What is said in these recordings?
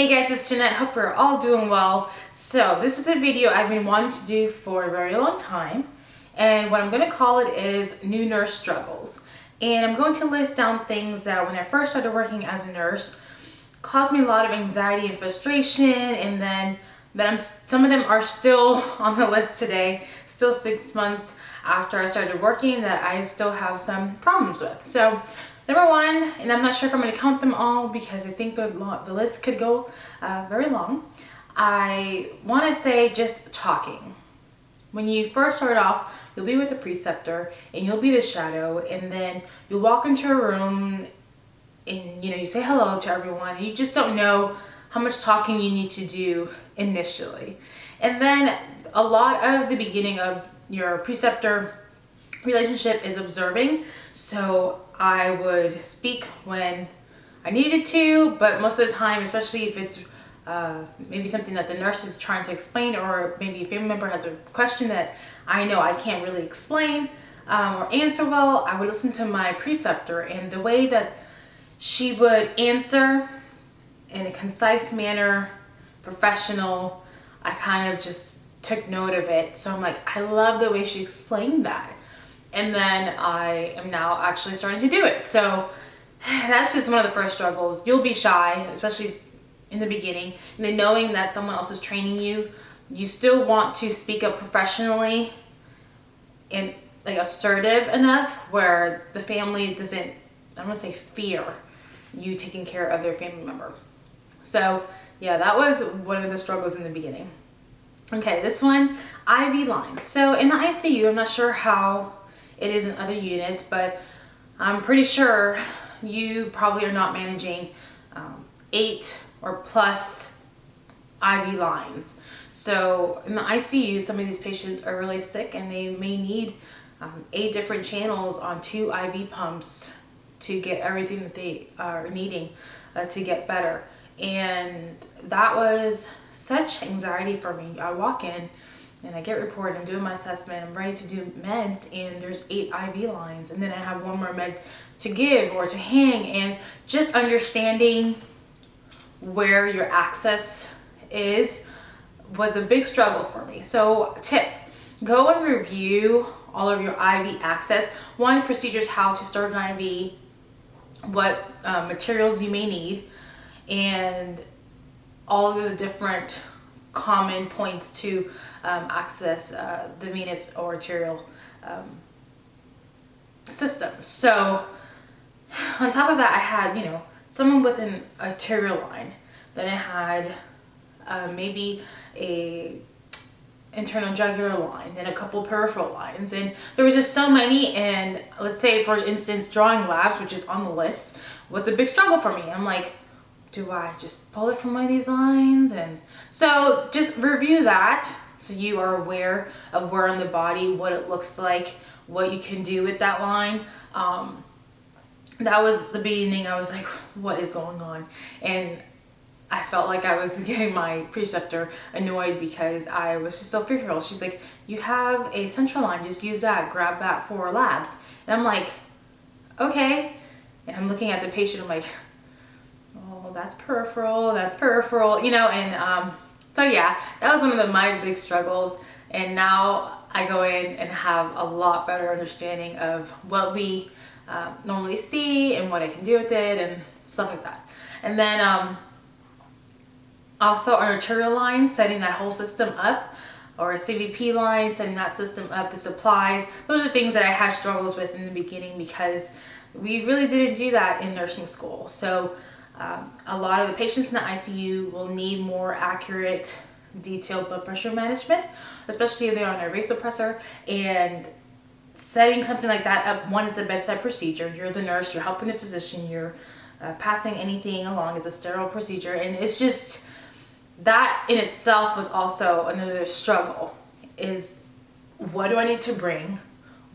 Hey guys, it's Jeanette. Hope you're all doing well. So this is the video I've been wanting to do for a very long time, and what I'm going to call it is New Nurse Struggles. And I'm going to list down things that when I first started working as a nurse caused me a lot of anxiety and frustration, and then some of them are still on the list today, still 6 months after I started working, that I still have some problems with. So number one, and I'm not sure if I'm going to count them all because I think the list could go very long. I want to say just talking. When you first start off, you'll be with the preceptor and you'll be the shadow, and then you'll walk into a room and you say hello to everyone, and you just don't know how much talking you need to do initially. And then a lot of the beginning of your preceptor relationship is observing. So I would speak when I needed to, but most of the time, especially if it's maybe something that the nurse is trying to explain, or maybe a family member has a question that I know I can't really explain or answer well, I would listen to my preceptor, and the way that she would answer in a concise manner, professional, I kind of just took note of it. So I'm like, I love the way she explained that. And then I am now actually starting to do it. So that's just one of the first struggles. You'll be shy, especially in the beginning. And then knowing that someone else is training you, you still want to speak up professionally and like assertive enough where the family doesn't, I don't want to say fear you taking care of their family member. So yeah, that was one of the struggles in the beginning. Okay, this one, IV lines. So in the ICU, I'm not sure how it is in other units, but I'm pretty sure you probably are not managing 8 or plus IV lines. So in the ICU, some of these patients are really sick and they may need 8 different channels on 2 IV pumps to get everything that they are needing to get better. And that was such anxiety for me. I walk in and I get reported, I'm doing my assessment, I'm ready to do meds, and there's 8 IV lines, and then I have one more med to give or to hang, and just understanding where your access is was a big struggle for me. So tip, go and review all of your IV access. One, procedures, how to start an IV, what materials you may need, and all of the different common points to access the venous or arterial system. So on top of that, I had, someone with an arterial line. Then I had maybe a internal jugular line, then a couple peripheral lines, and there was just so many. And let's say, for instance, drawing labs, which is on the list, was a big struggle for me. I'm like, do I just pull it from one of these lines? And so just review that so you are aware of where in the body, what it looks like, what you can do with that line. That was the beginning. I was like, what is going on? And I felt like I was getting my preceptor annoyed because I was just so fearful. She's like, you have a central line, just use that, grab that for labs. And I'm like, okay. And I'm looking at the patient, I'm like, oh, that's peripheral, and so yeah, that was one of my big struggles. And now I go in and have a lot better understanding of what we normally see and what I can do with it and stuff like that. And then also an arterial line, setting that whole system up, or a CVP line, setting that system up, the supplies. Those are things that I had struggles with in the beginning because we really didn't do that in nursing school. So a lot of the patients in the ICU will need more accurate, detailed blood pressure management, especially if they're on a vasopressor. And setting something like that up, one, it's a bedside procedure. You're the nurse, you're helping the physician, you're passing anything along as a sterile procedure. And it's just, that in itself was also another struggle, is what do I need to bring?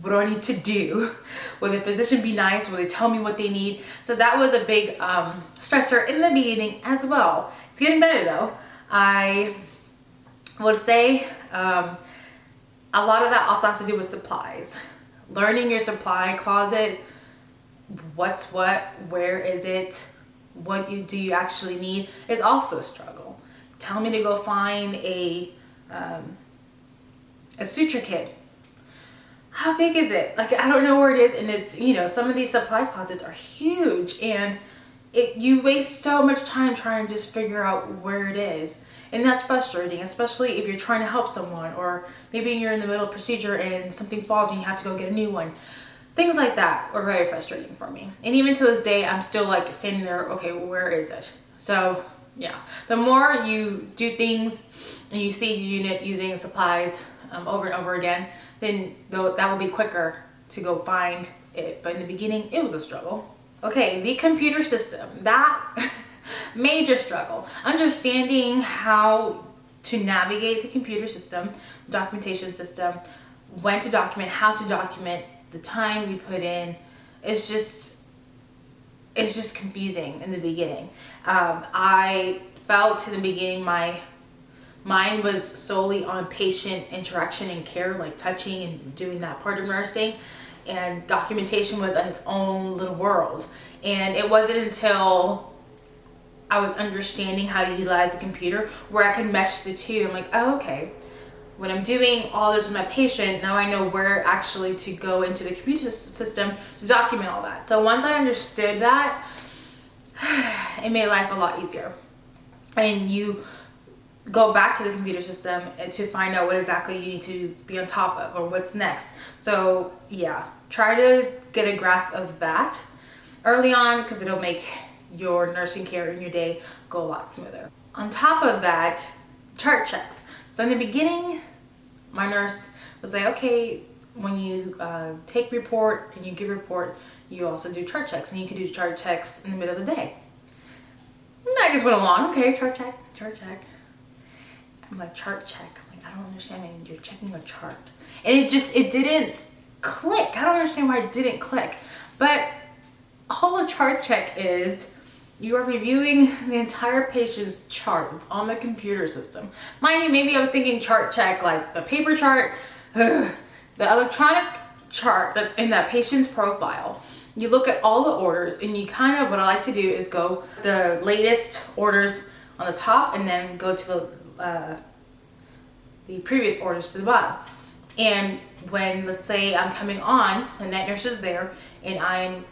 What do I need to do? Will the physician be nice? Will they tell me what they need? So that was a big stressor in the beginning as well. It's getting better though. I would say a lot of that also has to do with supplies. Learning your supply closet, what's what, where is it, do you actually need is also a struggle. Tell me to go find a suture kit. How big is it? Like, I don't know where it is, and it's, you know, some of these supply closets are huge, and you waste so much time trying to just figure out where it is. And that's frustrating, especially if you're trying to help someone, or maybe you're in the middle of procedure and something falls and you have to go get a new one. Things like that are very frustrating for me. And even to this day, I'm still like standing there, okay, where is it? So yeah, the more you do things and you see your unit using supplies over and over again, then that will be quicker to go find it. But in the beginning, it was a struggle. Okay, the computer system, that major struggle. Understanding how to navigate the computer system, documentation system, when to document, how to document, the time you put in, it's just confusing in the beginning. I felt in the beginning my mind was solely on patient interaction and care, like touching and doing that part of nursing, and documentation was on its own little world. And it wasn't until I was understanding how to utilize the computer where I could mesh the two. I'm like, oh, okay, when I'm doing all this with my patient, now I know where actually to go into the computer system to document all that. So once I understood that, it made life a lot easier. And you go back to the computer system to find out what exactly you need to be on top of or what's next. So yeah, try to get a grasp of that early on, because it'll make your nursing care in your day go a lot smoother. On top of that, chart checks. So in the beginning, my nurse was like, okay, when you take report and you give report, you also do chart checks, and you can do chart checks in the middle of the day. And I just went along, okay, chart check, chart check. I'm like, chart check. I'm like, I don't understand, man. You're checking a chart. And it didn't click. I don't understand why it didn't click. But all a chart check is, you are reviewing the entire patient's chart. It's on the computer system. Mind you, maybe I was thinking chart check like the paper chart, the electronic chart that's in that patient's profile. You look at all the orders, and you kind of, what I like to do is go the latest orders on the top and then go to the previous orders to the bottom. And when, let's say I'm coming on, the night nurse is there, and I'm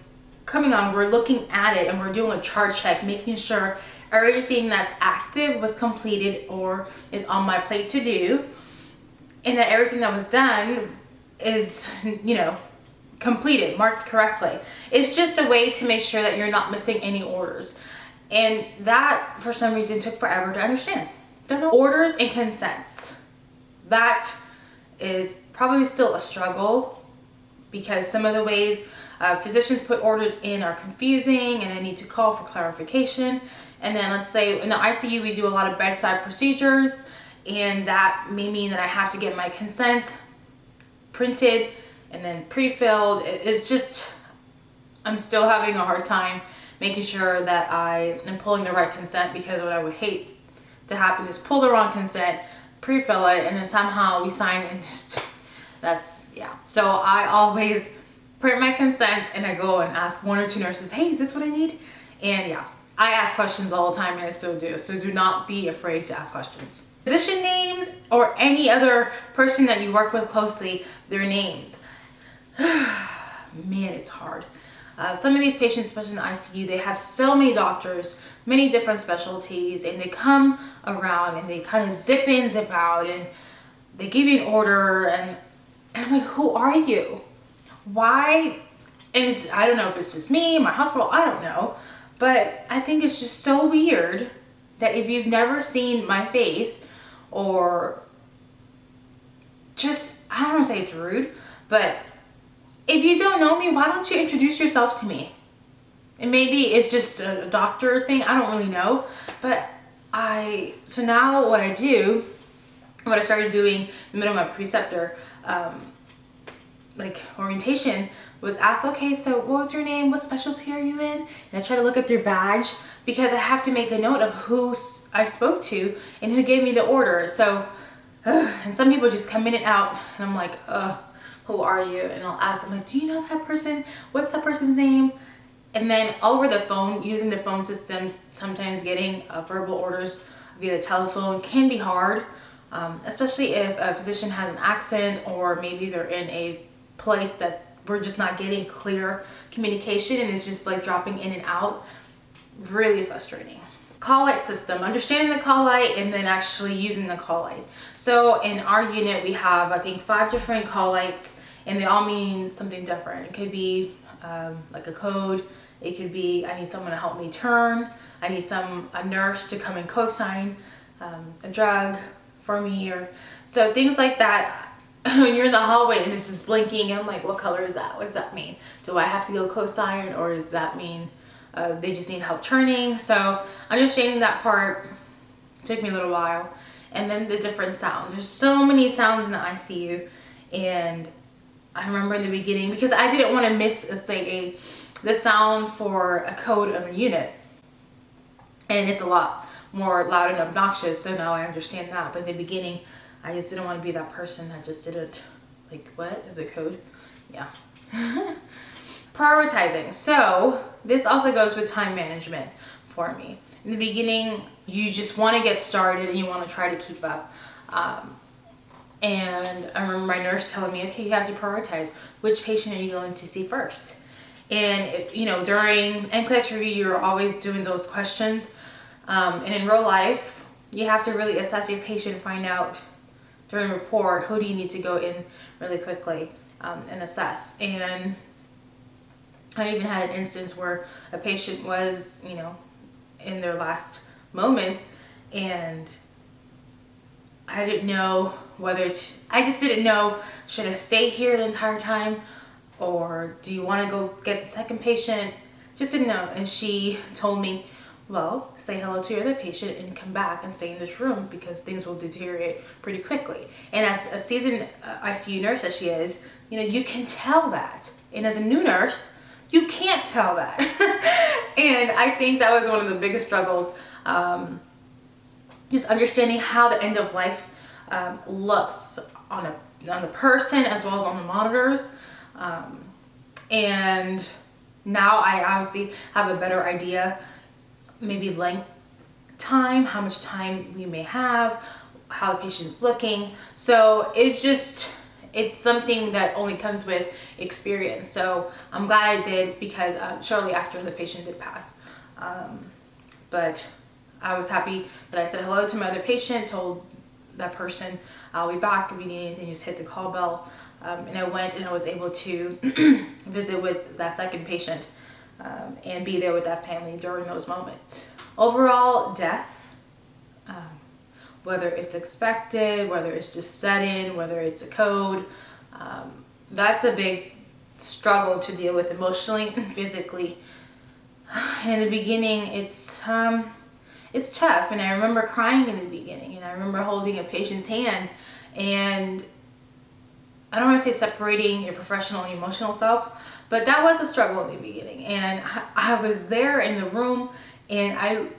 coming on, we're looking at it and we're doing a chart check, making sure everything that's active was completed or is on my plate to do, and that everything that was done is, you know, completed, marked correctly. It's just a way to make sure that you're not missing any orders. And that, for some reason, took forever to understand. Don't know. Orders and consents. That is probably still a struggle, because some of the ways physicians put orders in are confusing, and I need to call for clarification. And then let's say in the ICU, we do a lot of bedside procedures, and that may mean that I have to get my consents printed and then pre-filled. It's just, I'm still having a hard time making sure that I am pulling the right consent, because what I would hate to happen is pull the wrong consent, pre-fill it, and then somehow we sign and just, that's, yeah. So I always print my consents, and I go and ask one or two nurses, hey, is this what I need? And yeah, I ask questions all the time, and I still do. So do not be afraid to ask questions. Physician names, or any other person that you work with closely, their names. Man, it's hard. Some of these patients, especially in the ICU, they have so many doctors, many different specialties, and they come around and they kind of zip in, zip out, and they give you an order, and I'm like, who are you? Why? And I don't know if it's just me, my hospital, I don't know, but I think it's just so weird that if you've never seen my face, or just, I don't want to say it's rude, but if you don't know me, why don't you introduce yourself to me? And maybe it's just a doctor thing, I don't really know, but so now what I do, what I started doing in the middle of my preceptor like orientation, was ask, okay, so what was your name? What specialty are you in? And I try to look at their badge, because I have to make a note of who I spoke to and who gave me the order. So, and some people just come in and out, and I'm like, who are you? And I'll ask them, like, do you know that person? What's that person's name? And then over the phone, using the phone system, sometimes getting verbal orders via the telephone can be hard, especially if a physician has an accent or maybe they're in a place that we're just not getting clear communication and it's just like dropping in and out. Really frustrating. Call light system, understanding the call light and then actually using the call light. So in our unit, we have, I think, 5 different call lights and they all mean something different. It could be like a code. It could be, I need someone to help me turn. I need a nurse to come and co-sign a drug for me, or so things like that. When you're in the hallway and it's just blinking, I'm like, what color is that? What does that mean? Do I have to go co-sign, or does that mean they just need help turning? So understanding that part took me a little while. And then the different sounds. There's so many sounds in the ICU, and I remember in the beginning, because I didn't want to miss, let's say, the sound for a code on the unit, and it's a lot more loud and obnoxious, so now I understand that. But in the beginning, I just didn't want to be that person that just didn't, like, what is a code? Yeah. Prioritizing. So this also goes with time management for me. In the beginning, you just want to get started and you want to try to keep up. And I remember my nurse telling me, okay, you have to prioritize. Which patient are you going to see first? And you know, during NCLEX review, you're always doing those questions. And in real life, you have to really assess your patient, find out during report, who do you need to go in really quickly and assess. And I even had an instance where a patient was, you know, in their last moments, and I didn't know I just didn't know, should I stay here the entire time, or do you want to go get the second patient? Just didn't know. And she told me, well, say hello to your other patient and come back and stay in this room because things will deteriorate pretty quickly. And as a seasoned ICU nurse as she is, you know, you can tell that. And as a new nurse, you can't tell that. And I think that was one of the biggest struggles, just understanding how the end of life looks on the person as well as on the monitors. And now I obviously have a better idea, maybe length time, how much time we may have, how the patient's looking. So it's something that only comes with experience. So I'm glad I did, because shortly after the patient did pass. But I was happy that I said hello to my other patient, told that person, I'll be back if you need anything, just hit the call bell. And I went and I was able to visit with that second patient and be there with that family during those moments. Overall, death, whether it's expected, whether it's just sudden, whether it's a code, that's a big struggle to deal with emotionally and physically. In the beginning, it's tough, and I remember crying in the beginning, and I remember holding a patient's hand, and I don't want to say separating your professional and emotional self, but that was a struggle in the beginning. And I was there in the room, and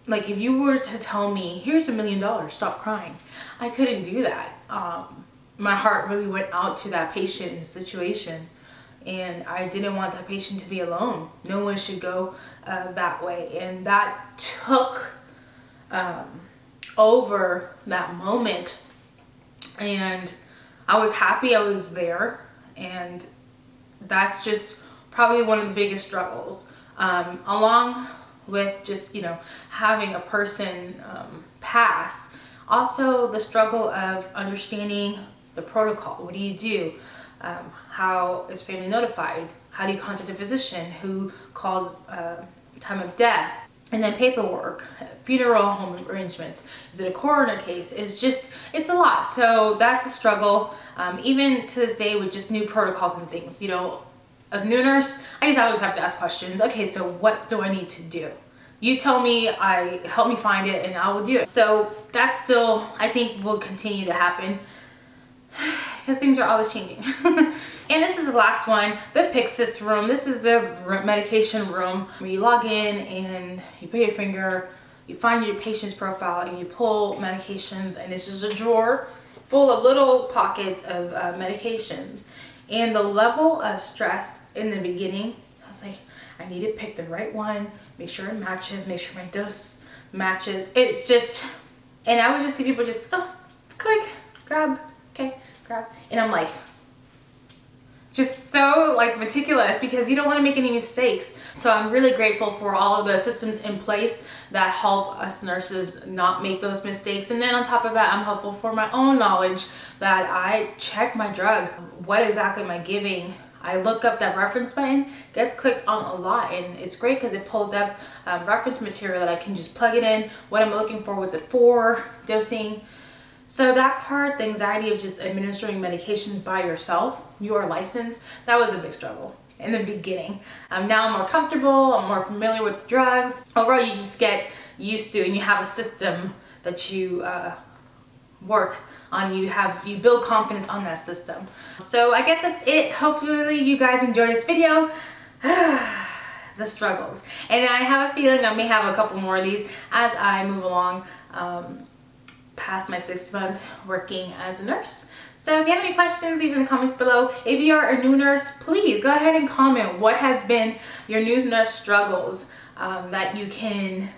like, if you were to tell me, here's $1 million, stop crying, I couldn't do that. My heart really went out to that patient in the situation, and I didn't want that patient to be alone. No one should go that way. And that took over that moment, and I was happy I was there. And that's just probably one of the biggest struggles, along with just, you know, having a person pass. Also the struggle of understanding the protocol. What do you do? How is family notified? How do you contact a physician? Who calls time of death? And then paperwork, funeral home arrangements. Is it a coroner case? It's a lot. So that's a struggle, even to this day, with just new protocols and things. You know, as a new nurse, I just always have to ask questions. Okay, so what do I need to do? You tell me, help me find it, and I will do it. So that still, I think, will continue to happen, because things are always changing. And this is the last one, the Pyxis room. This is the medication room where you log in and you put your finger, you find your patient's profile, and you pull medications, and it's just a drawer full of little pockets of medications. And the level of stress in the beginning, I was like, I need to pick the right one, make sure it matches, make sure my dose matches. It's just, and I would just see people just, oh, click, grab, okay, grab. And I'm like, just so like meticulous because you don't want to make any mistakes. So I'm really grateful for all of the systems in place that help us nurses not make those mistakes. And then on top of that, I'm helpful for my own knowledge that I check my drug. What exactly am I giving? I look up that reference button, gets clicked on a lot, and it's great because it pulls up reference material that I can just plug it in. What I'm looking for, was it for dosing? So that part, the anxiety of just administering medications by yourself, you are licensed, that was a big struggle in the beginning. Now I'm more comfortable, I'm more familiar with drugs. Overall, you just get used to, and you have a system that you work on. You build confidence on that system. So I guess that's it. Hopefully you guys enjoyed this video. The struggles. And I have a feeling I may have a couple more of these as I move along past my 6th month working as a nurse. So if you have any questions, leave in the comments below. If you are a new nurse, please go ahead and comment what has been your new nurse struggles that you can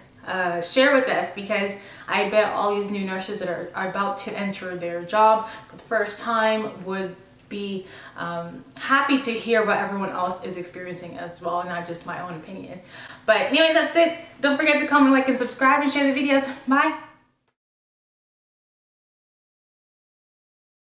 share with us, because I bet all these new nurses that are about to enter their job for the first time would be happy to hear what everyone else is experiencing as well, not just my own opinion. But anyways, that's it. Don't forget to comment, like, and subscribe, and share the videos. Bye.